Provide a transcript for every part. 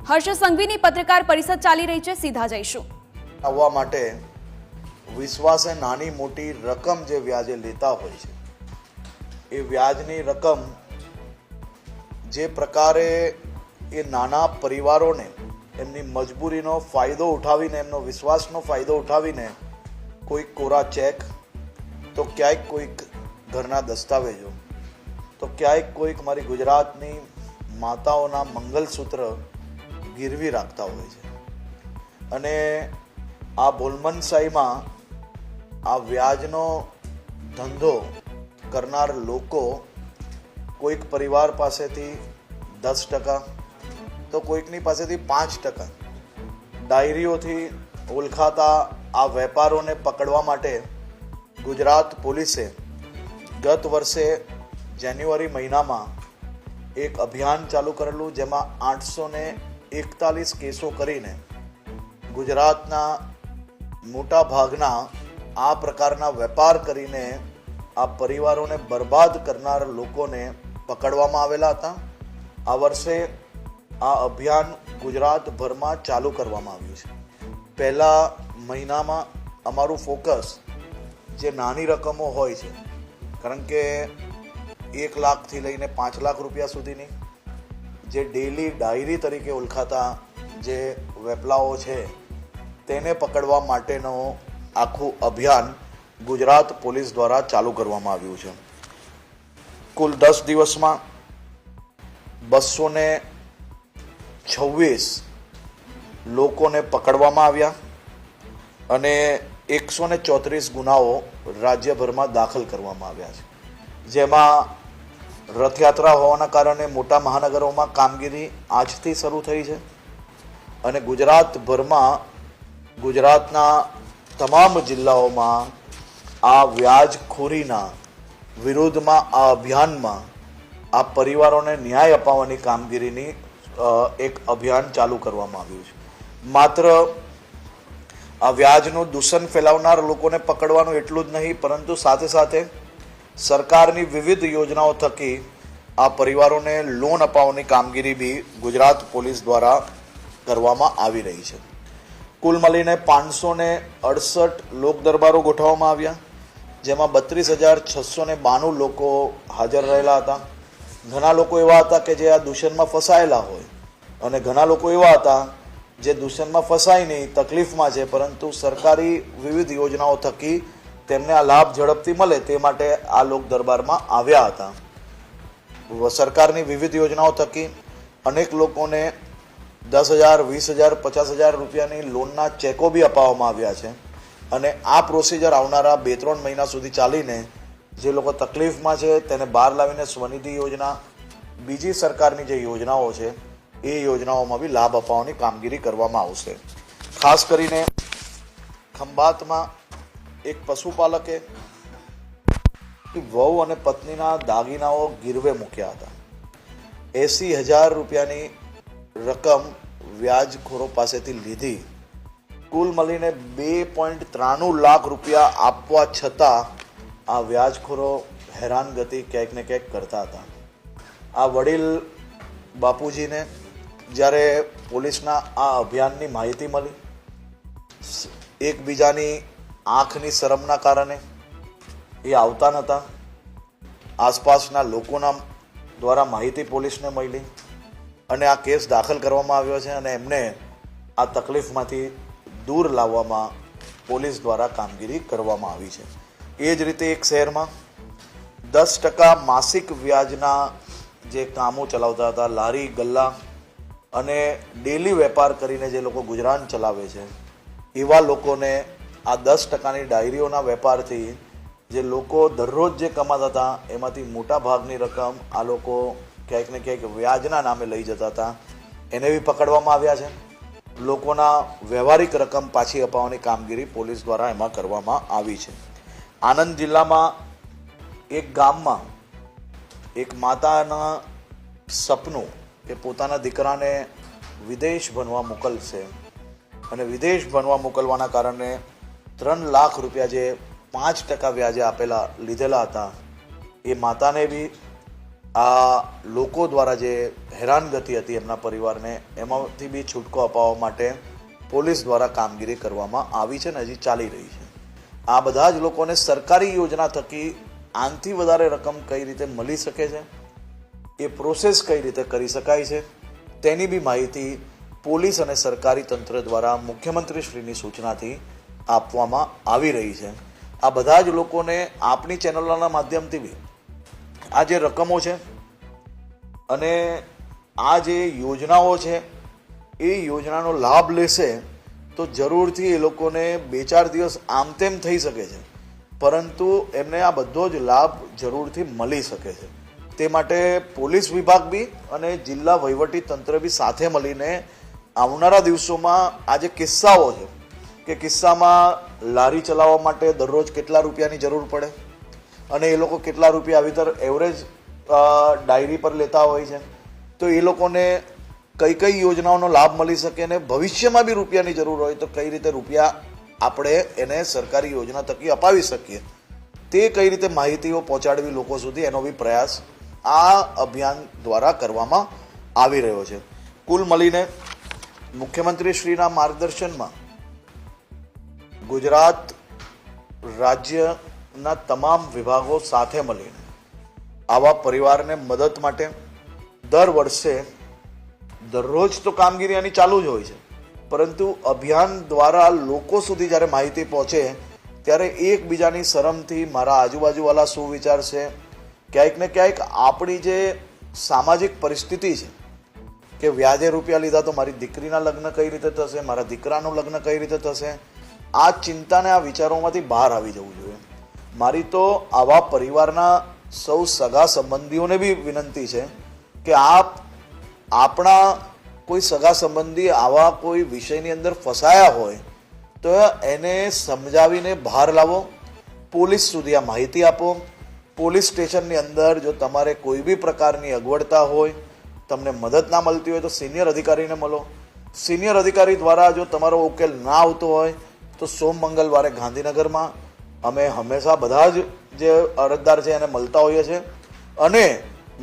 હર્ષ સંઘવીની પત્રકાર પરિષદ ચાલી રહી છે, સીધા જઈશું. આવવા માટે વિશ્વાસે નાની મોટી રકમ જે વ્યાજે લેતા હોય છે, એ વ્યાજની રકમ જે પ્રકારે એ નાના પરિવારોને એમની મજબૂરીનો ફાયદો ઉઠાવીને, એમનો વિશ્વાસનો ફાયદો ઉઠાવીને કોઈક કોરા ચેક, તો ક્યાંક કોઈક ઘરના દસ્તાવેજો, તો ક્યાંક કોઈક મારી ગુજરાતની માતાઓના મંગલસૂત્ર ગીરવી રાખતા હોય છે. અને આ ભોલમનસાઈમાં આ વ્યાજનો ધંધો કરનાર લોકો કોઈક પરિવાર પાસેથી 10%, તો કોઈકની પાસેથી 5% ડાયરીઓથી ઓળખાતા આ વેપારોને પકડવા માટે ગુજરાત પોલીસે ગત વર્ષે જાન્યુઆરી મહિનામાં એક અભિયાન ચાલુ કરેલું, જેમાં 841 કેસો કરીને ગુજરાતના મોટા ભાગના આ પ્રકારના વેપાર કરીને આ પરિવારોને બરબાદ કરનાર લોકોને પકડવામાં આવેલા હતા. આ વર્ષે આ અભિયાન ગુજરાતભરમાં ચાલુ કરવામાં આવ્યું છે. પહેલા મહિનામાં અમારું ફોકસ જે નાની રકમો હોય છે, કારણ કે 1 લાખથી લઈને 5 લાખ રૂપિયા સુધીની જે ડેલી ડાયરી તરીકે ઓળખાતા જે વેપલાઓ છે, તેને પકડવા માટેનો આખું અભિયાન ગુજરાત પોલીસ દ્વારા ચાલુ કરવામાં આવ્યું છે. કુલ 10 દિવસમાં 226 લોકોને પકડવામાં આવ્યા અને 134 ગુનાઓ રાજ્યભરમાં દાખલ કરવામાં આવ્યા છે. જેમાં રથયાત્રા હોવાના કારણે મોટા મહાનગરોમાં કામગીરી આજથી શરૂ થઈ છે અને ગુજરાતભરમાં ગુજરાતના તમામ જિલ્લાઓમાં આ વ્યાજખોરીના વિરુદ્ધમાં આ અભિયાનમાં આ પરિવારોને ન્યાય અપાવવાની કામગીરીની એક અભિયાન ચાલુ કરવામાં આવ્યું છે. માત્ર આ વ્યાજનું દૂષણ ફેલાવનાર લોકોને પકડવાનું એટલું જ નહીં, પરંતુ સાથે સાથે સરકારની વિવિધ યોજનાઓ થકી આ પરિવારોને લોન અપાવવાની કામગીરી બી ગુજરાત પોલીસ દ્વારા કરવામાં આવી રહી છે. કુલ મળીને 568 લોક દરબારો ગોઠવવામાં આવ્યા, જેમાં 32,692 લોકો હાજર રહેલા હતા. ઘણા લોકો એવા હતા કે જે આ દૂષણમાં ફસાયેલા હોય અને ઘણા લોકો એવા હતા જે દૂષણમાં ફસાય નહીં, તકલીફમાં છે, પરંતુ સરકારી વિવિધ યોજનાઓ થકી તેમને આ લાભ ઝડપથી મળે તે માટે આ લોક દરબારમાં આવ્યા હતા. સરકારની વિવિધ યોજનાઓ થકી અનેક લોકોને 10,000, 20,000, 50,000 રૂપિયાની લોનના ચેકો બી અપાવવામાં આવ્યા છે. અને આ પ્રોસિજર આવનારા 2-3 મહિના સુધી ચાલીને જે લોકો તકલીફમાં છે તેને બહાર લાવીને સ્વનિધિ યોજના, બીજી સરકારની જે યોજનાઓ છે એ યોજનાઓમાં બી લાભ અપાવવાની કામગીરી કરવામાં આવશે. ખાસ કરીને ખંભાતમાં એક પશુપાલકે વહુ અને પત્નીના દાગીનાઓ ગીરવે મૂક્યા હતા. 80,000 રૂપિયાની રકમ વ્યાજખોરો પાસેથી લીધી. કુલ મળીને 2.93 લાખ રૂપિયા આપવા છતાં આ વ્યાજખોરો હેરાનગતિ ક્યાંક ને ક્યાંક કરતા હતા. આ વડીલ બાપુજીને જ્યારે પોલીસના આ અભિયાનની માહિતી મળી, એકબીજાની આંખની શરમના કારણે એ આવતા નહોતા. આસપાસના લોકોના દ્વારા માહિતી પોલીસને મળી અને આ કેસ દાખલ કરવામાં આવ્યો છે અને એમને આ તકલીફમાંથી દૂર લાવવામાં પોલીસ દ્વારા કામગીરી કરવામાં આવી છે. એ જ રીતે એક શહેરમાં 10% માસિક વ્યાજના જે કામો ચલાવતા હતા, લારી ગલ્લા અને ડેલી વેપાર કરીને જે લોકો ગુજરાન ચલાવે છે, એવા લોકોને આ 10%ની ડાયરીઓના વેપારથી જે લોકો દરરોજ જે કમાતા હતા એમાંથી મોટા ભાગની રકમ આ લોકો ક્યાંક ને ક્યાંક વ્યાજના નામે લઈ જતા હતા, એને બી પકડવામાં આવ્યા છે. લોકોના વ્યવહારિક રકમ પાછી અપાવવાની કામગીરી પોલીસ દ્વારા એમાં કરવામાં આવી છે. આણંદ જિલ્લામાં એક ગામમાં એક માતાના સપનું કે પોતાના દીકરાને વિદેશ ભણવા મોકલશે અને વિદેશ ભણવા મોકલવાના કારણે 3 લાખ રૂપિયા જે 5% વ્યાજે આપેલા લીધેલા હતા, એ માતાને બી આ લોકો દ્વારા જે હેરાનગતિ હતી એમના પરિવારને એમાંથી બી છૂટકો અપાવવા માટે પોલીસ દ્વારા કામગીરી કરવામાં આવી છે ને હજી ચાલી રહી છે. આ બધા જ લોકોને સરકારી યોજના થકી આનાથી વધારે રકમ કઈ રીતે મળી શકે છે, એ પ્રોસેસ કઈ રીતે કરી શકાય છે, તેની બી માહિતી પોલીસ અને સરકારી તંત્ર દ્વારા મુખ્યમંત્રીશ્રીની સૂચનાથી આપવામાં આવી રહી છે. આ બધા જ લોકોને આપણી ચેનલોના માધ્યમથી બી આ જે રકમો છે અને આ જે યોજનાઓ છે એ યોજનાનો લાભ લેશે તો જરૂરથી એ લોકોને 2-4 દિવસ આમ તેમ થઈ શકે છે, પરંતુ એમને આ બધો જ લાભ જરૂરથી મળી શકે છે. તે માટે પોલીસ વિભાગ બી અને જિલ્લા વહીવટી તંત્ર બી સાથે મળીને આવનારા દિવસોમાં આ જે કિસ્સાઓ છે કે કિસ્સામાં લારી ચલાવવા માટે દરરોજ કેટલા રૂપિયાની જરૂર પડે અને એ લોકો કેટલા રૂપિયા આવી તર એવરેજ ડાયરી પર લેતા હોય છે, તો એ લોકોને કઈ કઈ યોજનાઓનો લાભ મળી શકે અને ભવિષ્યમાં બી રૂપિયાની જરૂર હોય તો કઈ રીતે રૂપિયા આપણે એને સરકારી યોજના થકી અપાવી શકીએ, તે કઈ રીતે માહિતીઓ પહોંચાડવી લોકો સુધી, એનો બી પ્રયાસ આ અભિયાન દ્વારા કરવામાં આવી રહ્યો છે. કુલ મળીને મુખ્યમંત્રીશ્રીના માર્ગદર્શનમાં ગુજરાત રાજ્યના તમામ વિભાગો સાથે મળીને આવા પરિવારને મદદ માટે દર વર્ષે દરરોજ તો કામગીરી આની ચાલુ જ હોય છે, પરંતુ અભિયાન દ્વારા લોકો સુધી જ્યારે માહિતી પહોંચે ત્યારે એકબીજાની શરમથી મારા આજુબાજુવાળા શું વિચારશે, ક્યાંક ને ક્યાંક આપણી જે સામાજિક પરિસ્થિતિ છે કે વ્યાજે રૂપિયા લીધા તો મારી દીકરીના લગ્ન કઈ રીતે થશે, મારા દીકરાનું લગ્ન કઈ રીતે થશે, આ ચિંતાને આ વિચારોમાંથી બહાર આવી જવું જોઈએ. મારી તો આવા પરિવારના સૌ સગા સંબંધીઓને બી વિનંતી છે કે આપ આપણા કોઈ સગા સંબંધી આવા કોઈ વિષયની અંદર ફસાયા હોય તો એને સમજાવીને બહાર લાવો, પોલીસ સુધી આ માહિતી આપો. પોલીસ સ્ટેશનની અંદર જો તમારે કોઈ બી પ્રકારની અગવડતા હોય, તમને મદદ ના મળતી હોય તો સિનિયર અધિકારીને મળો. સિનિયર અધિકારી દ્વારા જો તમારો ઉકેલ ના આવતો હોય તો સોમ મંગળવારે ગાંધીનગરમાં અમે હંમેશા બધા જ જે અરજદાર છે એને મળતા હોઈએ છીએ અને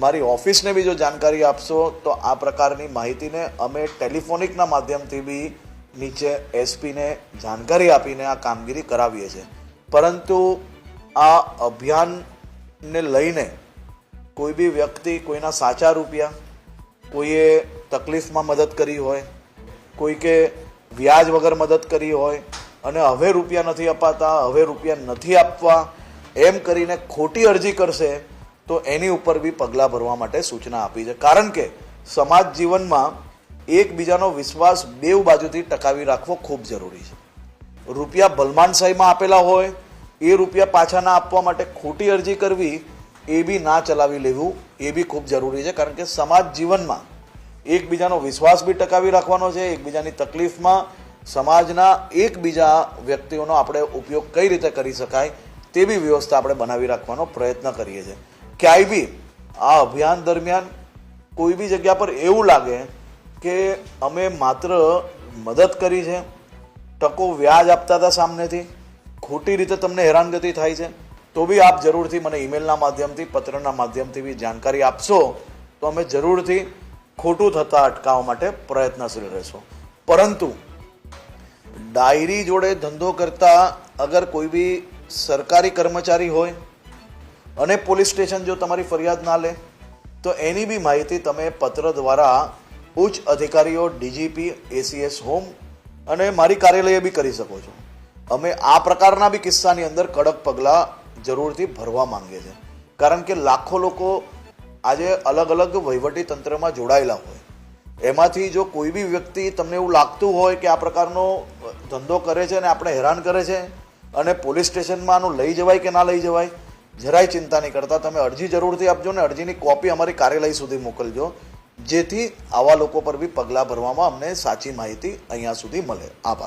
મારી ઓફિસને બી જો જાણકારી આપશો તો આ પ્રકારની માહિતીને અમે ટેલિફોનિકના માધ્યમથી બી નીચે એસપીને જાણકારી આપીને આ કામગીરી કરાવીએ છીએ. પરંતુ આ અભિયાનને લઈને કોઈ બી વ્યક્તિ કોઈના સાચા રૂપિયા, કોઈએ તકલીફમાં મદદ કરી હોય, કોઈ કે વ્યાજ વગર મદદ કરી હોય અને હવે રૂપિયા નથી અપાતા, હવે રૂપિયા નથી આપવા એમ કરીને ખોટી અરજી કરશે તો એની ઉપર બી પગલાં ભરવા માટે સૂચના આપી છે. કારણ કે સમાજ જીવનમાં એકબીજાનો વિશ્વાસ બેઉ બાજુથી ટકાવી રાખવો ખૂબ જરૂરી છે. રૂપિયા ભલમાનશાહીમાં આપેલા હોય એ રૂપિયા પાછા ના આપવા માટે ખોટી અરજી કરવી એ બી ના ચલાવી લેવું એ બી ખૂબ જરૂરી છે. કારણ કે સમાજ જીવનમાં એકબીજાનો વિશ્વાસ બી ટકાવી રાખવાનો છે. એકબીજાની તકલીફમાં સમાજના એકબીજા વ્યક્તિઓનો આપણે ઉપયોગ કઈ રીતે કરી શકાય તે બી વ્યવસ્થા આપણે બનાવી રાખવાનો પ્રયત્ન કરીએ છીએ. ક્યાંય બી આ અભિયાન દરમિયાન કોઈ બી જગ્યા પર એવું લાગે કે અમે માત્ર મદદ કરી છે, ટકો વ્યાજ આપતા હતા સામનેથી, ખોટી રીતે તમને હેરાનગતિ થાય છે, તો બી આપ જરૂરથી મને ઈમેલના માધ્યમથી, પત્રના માધ્યમથી બી જાણકારી આપશો તો અમે જરૂરથી ખોટું થતાં અટકાવવા માટે પ્રયત્નશીલ રહેશો. પરંતુ ડાયરી જોડે ધંધો કરતા અગર કોઈ બી સરકારી કર્મચારી હોય અને પોલીસ સ્ટેશન જો તમારી ફરિયાદ ના લે તો એની બી માહિતી તમે પત્ર દ્વારા ઉચ્ચ અધિકારીઓ, ડીજીપી, એસીએસ હોમ અને મારી કાર્યાલય બી કરી શકો છો. અમે આ પ્રકારના બી કિસ્સાની અંદર કડક પગલાં જરૂરથી ભરવા માંગીએ છીએ. કારણ કે લાખો લોકો આજે અલગ અલગ વહીવટી તંત્રમાં જોડાયેલા હોય, એમાંથી જો કોઈ બી વ્યક્તિ તમને એવું લાગતું હોય કે આ પ્રકારનો ધંધો કરે છે અને આપણે હેરાન કરે છે અને પોલીસ સ્ટેશનમાં આનું લઈ જવાય કે ના લઈ જવાય, જરાય ચિંતા નહીં કરતા, તમે અરજી જરૂરથી આપજો ને અરજીની કોપી અમારી કાર્યાલય સુધી મોકલજો, જેથી આવા લોકો પર બી પગલાં ભરવામાં અમને સાચી માહિતી અહીંયા સુધી મળે. આભાર.